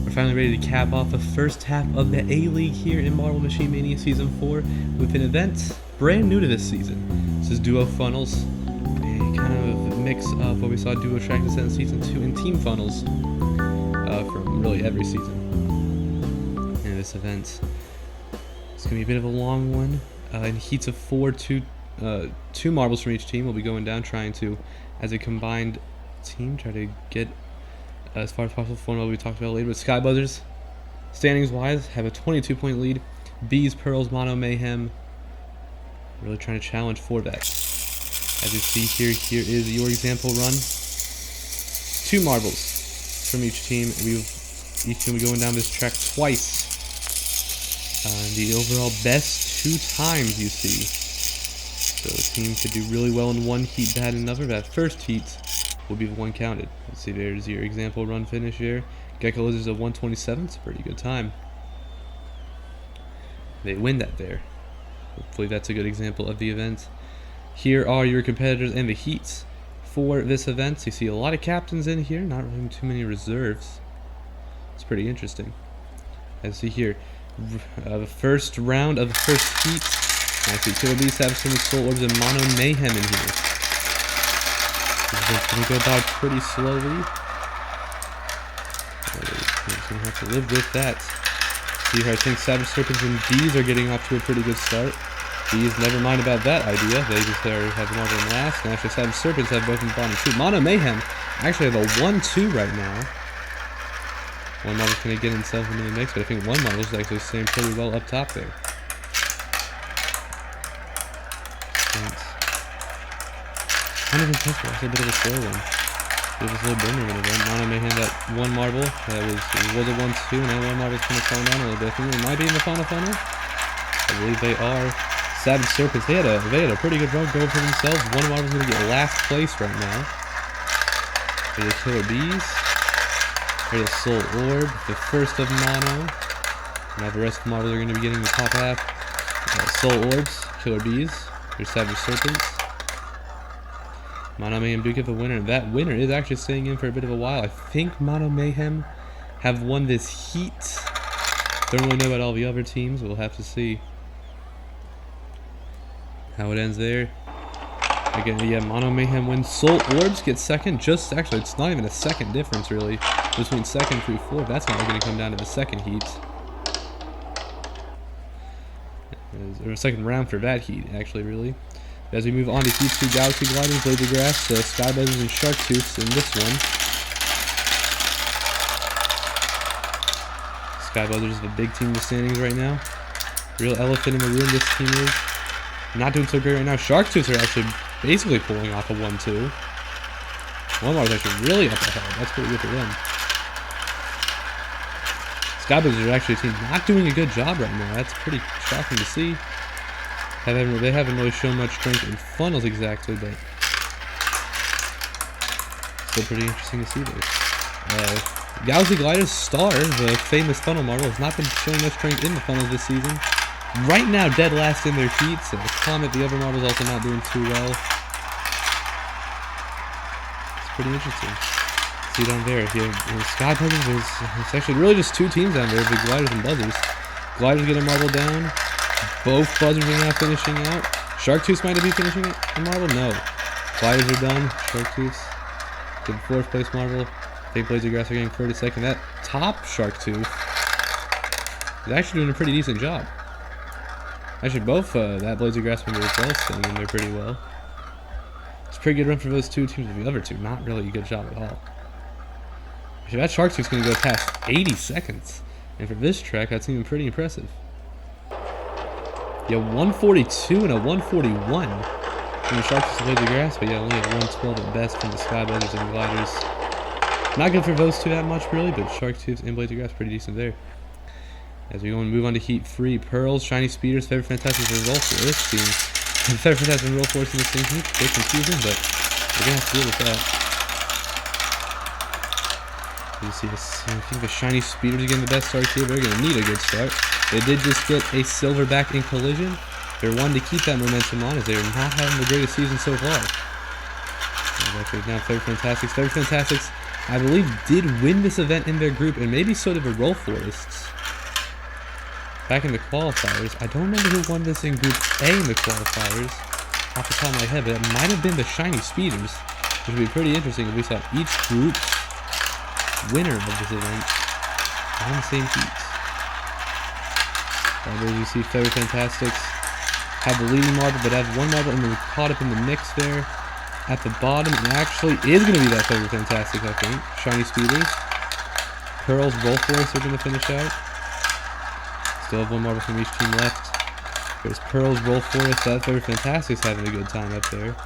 We're finally ready to cap off the first half of the A-League here in Marvel Machine Mania Season 4 with an event brand new to this season. This is Duo Funnels, a kind of mix of what we saw Duo Track Descent in Season 2 and Team Funnels from really every season. And this event is going to be a bit of a long one. In heats of 4, two marbles from each team will be going down, trying to, as a combined team, try to get as far as possible for what we talked about later. But Sky Buzzers, standings wise, have a 22-point lead. Bees, Pearls, Mono, Mayhem, really trying to challenge for that. As you see here is your example run. 2 marbles from each team. Each team will be going down this track twice. The overall best 2 times you see. So a team could do really well in one heat, bad in another. That first heat will be the one counted. Let's see, there's your example run finish here. Gecko Lizards at 127. It's a pretty good time. They win that there. Hopefully that's a good example of the event. Here are your competitors and the heats for this event. You see a lot of captains in here, not really too many reserves. It's pretty interesting. As you see here, the first round of the first heat. I see Killer Beast, Absolute Soul Orbs, and Mono Mayhem in here. It's going to go by pretty slowly. We're going to have to live with that. See here, I think Savage Serpents and Bees are getting off to a pretty good start. Bees, never mind about that idea. They just have the marble in last. And actually, Savage Serpents have both in the bottom 2. Mono Mayhem actually have a 1-2 right now. One marble's going to get himself into the mix, but I think one marble's actually staying pretty well up top there. Kind of impressive. That's a bit of a slow one. Give us a little burner of it. Mono Mayhem that one marble. That was a 1-2, and that one marble's kind of falling down a little bit. I think they might be in the final funnel. I believe they are. Savage Serpents, they had a pretty good run going for themselves. One marble's going to get last place right now. There's the Killer Bees. There's the Soul Orb, the first of Mono. Now the rest of the marbles are going to be getting the top half. Soul Orbs, Killer Bees. There's Savage Serpents. Mono Mayhem do get the winner, and that winner is actually staying in for a bit of a while. I think Mono Mayhem have won this heat. Don't really know about all the other teams. We'll have to see how it ends there. Again, yeah, Mono Mayhem wins. Soul Orbs gets second. Actually, it's not even a second difference, really, between second through 4th. That's not going to come down to the second heat. Or second round for that heat, actually, really. As we move on to Heat 2, Galaxy Gliders, Blades of Grass, Sky Buzzers, and Shark Tooths in this one. Sky Buzzers is the big team in the standings right now. Real elephant in the room, this team is. Not doing so great right now. Shark Tooths are actually basically pulling off a 1-2. One is actually really up ahead. That's pretty good for them. Sky Buzzers are actually a team not doing a good job right now. That's pretty shocking to see. They haven't really shown much strength in funnels exactly, but still pretty interesting to see this. Galaxy Gliders Star, the famous funnel marble, has not been showing much strength in the funnels this season. Right now, dead last in their heats. Comet, the other marble, is also not doing too well. It's pretty interesting. See down there, here, Sky Buzzers, it's actually really just 2 teams down there, the Gliders and Buzzers. Gliders get a marble down. Both Buzzers are now finishing out. Shark Tooths might be finishing it. A marble? No. Gliders are done. Shark Tooths get 4th place marble. I think Blades of Grass are getting 32nd. That top Shark Tooth is actually doing a pretty decent job. Actually, both that Blades of Grass member as well staying in there pretty well. It's a pretty good run for those 2 teams, but the other 2, not really a good job at all. Actually, that Shark Tooth's going to go past 80 seconds. And for this track, that's even pretty impressive. Yeah, 142 and a 141 from the Shark Tooths and Blades of Grass, but yeah, only a 112 at best from the Sky Buzzers and Gliders. Not good for those 2 that much, really, but Shark Tooths and Blades of Grass pretty decent there. As we go and move on to Heat 3, Pearls, Shiny Speeders, Feather Fantastics, and Roll Force team. Feather Fantastics and Roll Force in the same heat. Bit confusing, but we're going to have to deal with that. You see, I think the Shiny Speeders are getting the best start here. They're going to need a good start. They did just get a Silverback in Collision. They're wanting to keep that momentum on as they're not having the greatest season so far. Actually, now Feather Fantastics. Feather Fantastics I believe, did win this event in their group, and maybe so did the Roll Forests back in the qualifiers. I don't remember who won this in Group A in the qualifiers off the top of my head, but it might have been the Shiny Speeders, which would be pretty interesting if we saw each group's winner of this event on the same heats. As you see, Feather Fantastics have the leading marble, but have one marble and then caught up in the mix there. At the bottom, it actually is going to be that Feather Fantastic, I think. Shiny Speeders. Pearl's Roll Forest are going to finish out. Still have one marble from each team left. There's Pearl's Roll Forest. That Feather Fantastic's having a good time up there.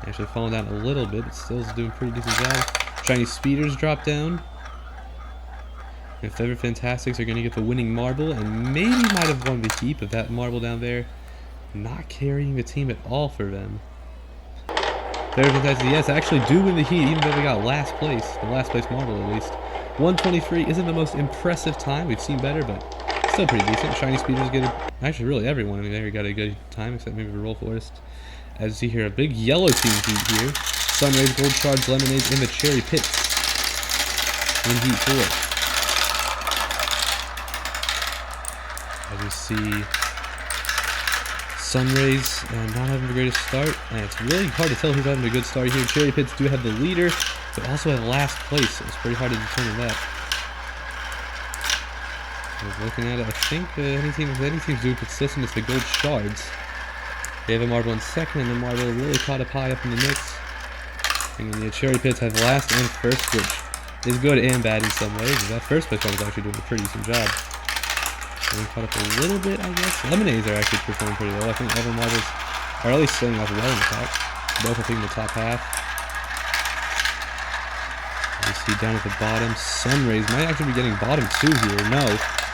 Actually falling down a little bit, but still is doing a pretty decent job. Shiny Speeders drop down. And Feather Fantastics are going to get the winning marble, and maybe might have won the heap of that marble down there. Not carrying the team at all for them. Feather Fantastics, yes, actually do win the heat, even though they got last place. The last place marble, at least. 123 isn't the most impressive time. We've seen better, but still pretty decent. Shiny Speeders get it. Actually, really everyone in there got a good time, except maybe the Roll Forest. As you see here, a big yellow team heat here. Sunrays, Gold Shards, Lemonades, and the Cherry Pits in Heat 4. As you see, Sunrays not having the greatest start, and it's really hard to tell who's having a good start here. Cherry Pits do have the leader, but also have last place, so it's pretty hard to determine that. Looking at it, I think any team's doing consistent is the Gold Shards. They have a marble in second, and the marble really caught up high up in the mix. And then the Cherry Pits have last and first, which is good and bad in some ways. That first place one was actually doing a pretty decent job. They caught up a little bit, I guess. Lemonades are actually performing pretty well. I think other marbles are at least starting off well in the top. Both I think in the top half. You see down at the bottom, Sunrays might actually be getting bottom two here. No.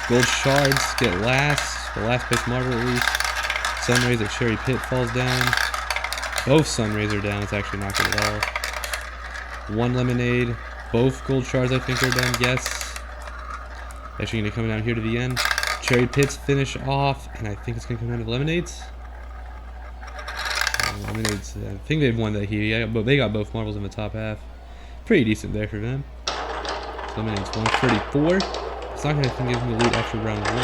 Gold Shards get last. The last place marble at least. Sunrays at Cherry Pit falls down. Both Sunrays are down. It's actually not good at all. One Lemonade. Both Gold Shards I think are done. Yes. Actually going to come down here to the end. Cherry Pits finish off, and I think it's going to come down to Lemonades. Lemonades, I think they've won that heat. Yeah, but they got both marbles in the top half. Pretty decent there for them. Lemonades 134. It's not going to give them the lead after round 1.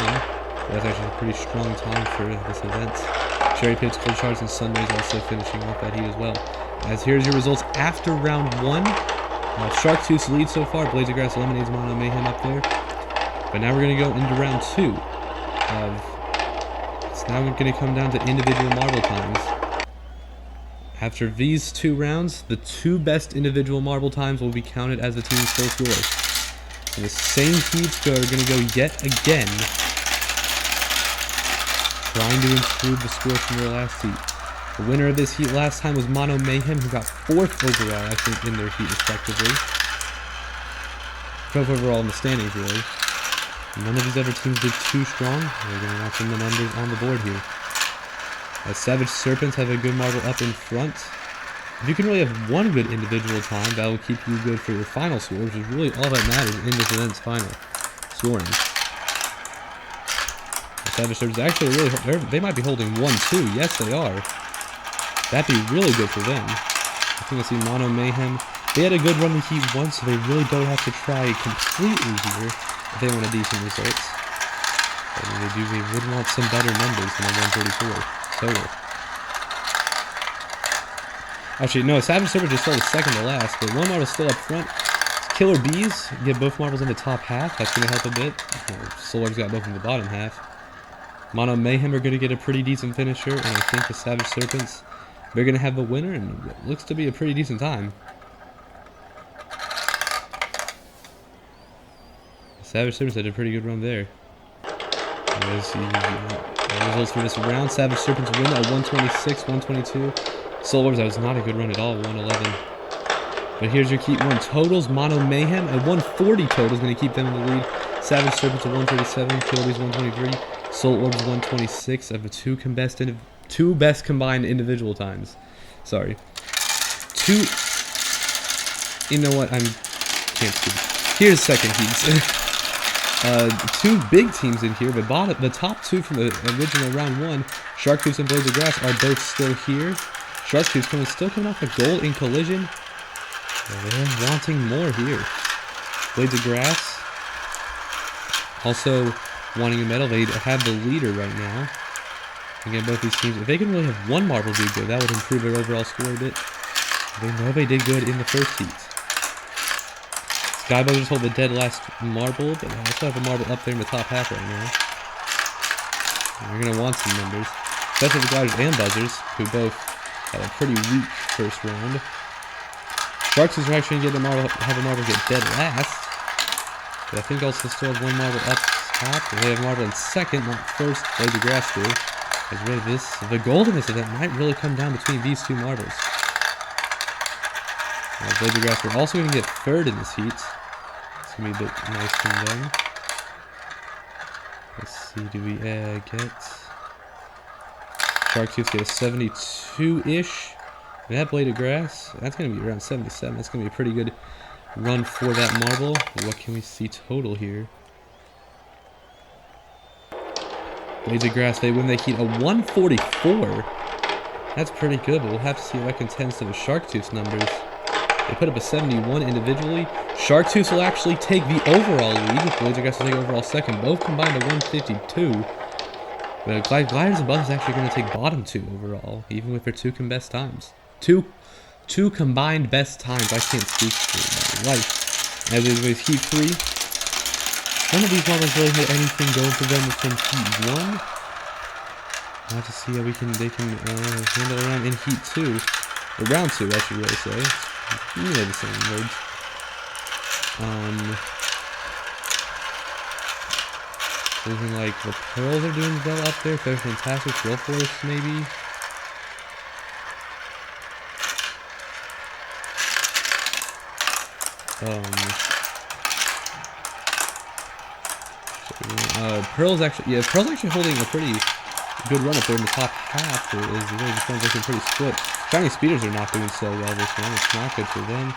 That's actually a pretty strong time for this event. Cherry Pits, Gold Shards, and Sunrays also finishing off that heat as well. As here's your results after round 1. Sharktooth leads so far. Blades of Grass, Lemonades, Mono, Mayhem up there. But now we're going to go into round 2. It's now going to come down to individual marble times. After these 2 rounds, the 2 best individual marble times will be counted as the team's full score. And the same heats are going to go yet again, trying to improve the score from their last heat. The winner of this heat last time was Mono Mayhem, who got 4th overall, I think, in their heat respectively. 12th overall in the standings, really. None of these other teams did too strong. We're going to watch some of the numbers on the board here. As Savage Serpents have a good marble up in front. If you can really have one good individual time, that will keep you good for your final score, which is really all that matters in this event's final scoring. The Savage Serpents actually really, they might be holding 1-2. Yes, they are. That'd be really good for them. I think I see Mono Mayhem. They had a good run in Heat 1, so they really don't have to try completely here if they want a decent results. I mean, they would want some better numbers than a 134 total. Actually, no, Savage Serpent just started second to last, but one marble still up front. Killer Bees get both marbles in the top half. That's going to help a bit. Solar's got both in the bottom half. Mono Mayhem are going to get a pretty decent finisher, and I think the Savage Serpents, they're going to have the winner, and it looks to be a pretty decent time. Savage Serpents had a pretty good run there. As the results for this round, Savage Serpents win at 126, 122. Soul Orbs, that was not a good run at all, 111. But here's your Heat 1 totals. Mono Mayhem at 140 total is going to keep them in the lead. Savage Serpents at 137, Killbees 123, Soul Orbs 126 of the two best combined individual times. Sorry. You know what? Can't speak. Here's second heats. 2 big teams in here, but the top 2 from the original round 1, Sharktooth and Blades of Grass, are both still here. Sharktooth still coming off a goal in Collision. They're wanting more here. Blades of Grass also wanting a medal. They have the leader right now. Again, both these teams, if they can really have one marble do good, that would improve their overall score a bit. They know they did good in the first heat. Sky Buzzers hold the dead last marble, but they also have a marble up there in the top half right now. You're going to want some numbers, especially the Gliders and Buzzers, who both had a pretty weak first round. Sharks are actually going to have a marble get dead last, but I think also still have one marble up top. They have a marble in second, not first. Blades of Grass do. As really the gold in this event might really come down between these two marbles. Blades of Grass are also going to get third in this heat. It's going to be a bit nice from them. Let's see, do we get... Shark Tooth get a 72-ish. That Blade of Grass, that's going to be around 77. That's going to be a pretty good run for that marble. What can we see total here? Blades of Grass, they win the heat a 144. That's pretty good, but we'll have to see if that contends to the Shark Tooth numbers. They put up a 71 individually. Shark Tooth will actually take the overall lead. Blades of Grass will take overall second. Both combined to 152. But Gliders and Buzzers actually going to take bottom two overall, even with their two best times. Two combined best times. I can't speak for my life. As it was heat 3. None of these marbles really had anything going for them from heat 1. We'll have to see how they can handle around in heat 2. Or round 2, I should really say. You know the same words. Something like the Pearls are doing well up there. They're fantastic. Real Force, maybe. Pearl's actually holding a pretty good run up there in the top half. It really just sounds like they're pretty split. Shiny Speeders are not doing so well this one. It's not good for them.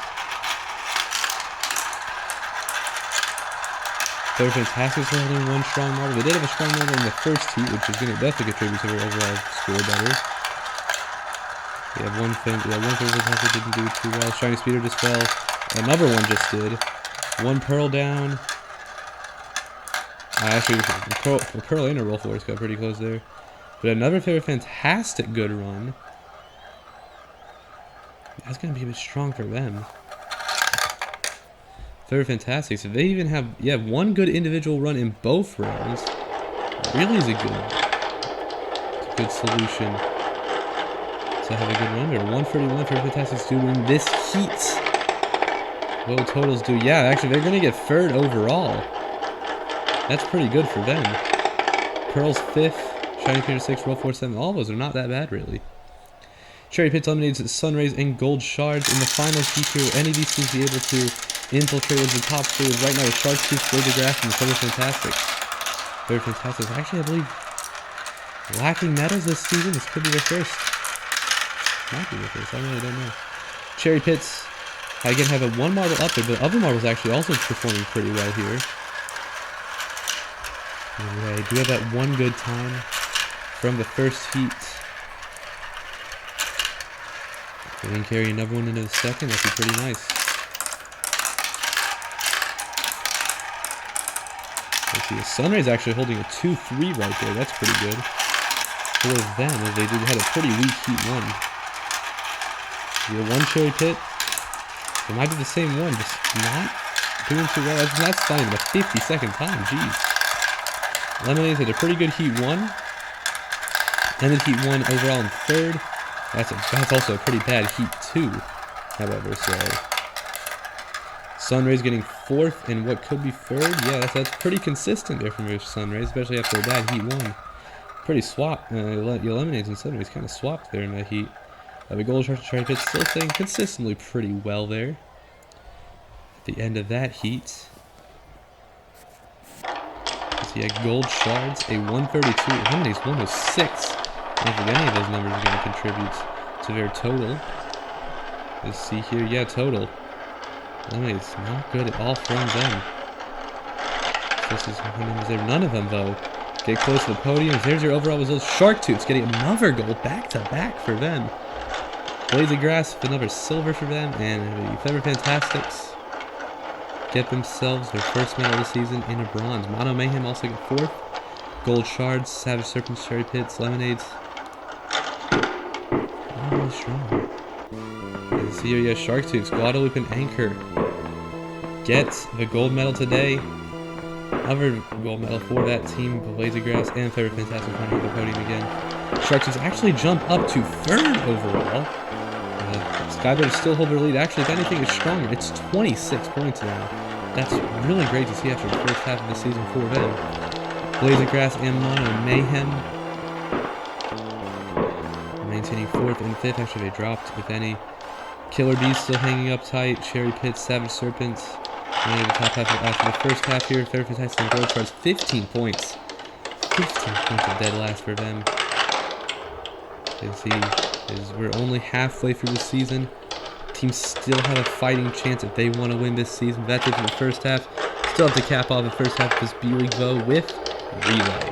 They're fantastic for holding one strong marble. They did have a strong marble in the first heat, which is going to definitely contribute to their overall score better. We have one thing fantastic didn't do too well. Shiny Speeder just fell. Another one just did. One Pearl down. Actually, a Pearl and a Roll Force got pretty close there. But another fantastic good run. That's going to be a bit strong for them. They're fantastic. So they even have, one good individual run in both rounds. Really is a good solution to have a good run there. 131 for Fantastic's doing this heat. What will totals do? Yeah, actually, they're going to get third overall. That's pretty good for them. Pearl's 5th, Shiny Peter 6, Roll 4, 7. All of those are not that bad, really. Cherry Pits eliminates Sunrays and Gold Shards in the final heat here. Will any of these teams be able to infiltrate with the top 3? Right now, the Sharks, Tooth, Blades of Grass, and the Third Fantastic. Third Fantastic. Actually, I believe lacking medals this season. This could be their first. Might be their first. I really don't know. Cherry Pits, again, have a one marble up there, but the other marbles actually also performing pretty well here. Anyway, do have that one good time from the first heat. If they can carry another one into the second, that'd be pretty nice. Let's see, the Sunrays actually holding a 2-3 right there. That's pretty good for them, as they had a pretty weak heat 1. The one Cherry Pit. It might be the same one, just not doing too well. That's not even a 50-second time, jeez. Lemonades had a pretty good heat 1. Ended heat 1 overall in 3rd. That's also a pretty bad heat 2, however, so Sunrays getting 4th in what could be 3rd. Yeah, that's pretty consistent there from your Sunrays, especially after a bad heat 1. Pretty swapped. Your Lemonades and Sunrays kind of swapped there in that heat. The Gold Sharks and Cherry Pits still staying consistently pretty well there. At the end of that heat. So yeah, Gold Shards, a 132. Lemonades 106. I don't think any of those numbers are going to contribute to their total. Let's see here. Yeah, total. Lemonades not good at all from them. This is what numbers there. None of them, though, get close to the podium. There's your overall results. Shark Tooth's getting another gold back-to-back for them. Blades of Grass with another silver for them, and the Feather Fantastics get themselves their first medal of the season in a bronze. Mono Mayhem also get 4th. Gold Shards, Savage Serpents, Cherry Pits, Lemonades. Not really strong. And see here, yeah, Shark Tooth, Guadalupe, and Anchor get the gold medal today. Other gold medal for that team, Blades of Grass and Feather Fantastic on the podium again. Shark Tooth actually jump up to 3rd overall. Skybirds still hold their lead. Actually, if anything, it's stronger. It's 26 points now. That's really great to see after the first half of the season for them. Blades of Grass and Mono Mayhem maintaining 4th and 5th. Actually, they dropped, if any. Killer Bees still hanging up tight. Cherry Pits, Savage Serpents. And the top half after the first half here. Feather Fantastic and Gold Shards, 15 points. 15 points of dead last for them. You see, we're only halfway through the season. Teams still have a fighting chance if they want to win this season. That's it for the first half. Still have to cap off the first half of this B-League, though, with Relay.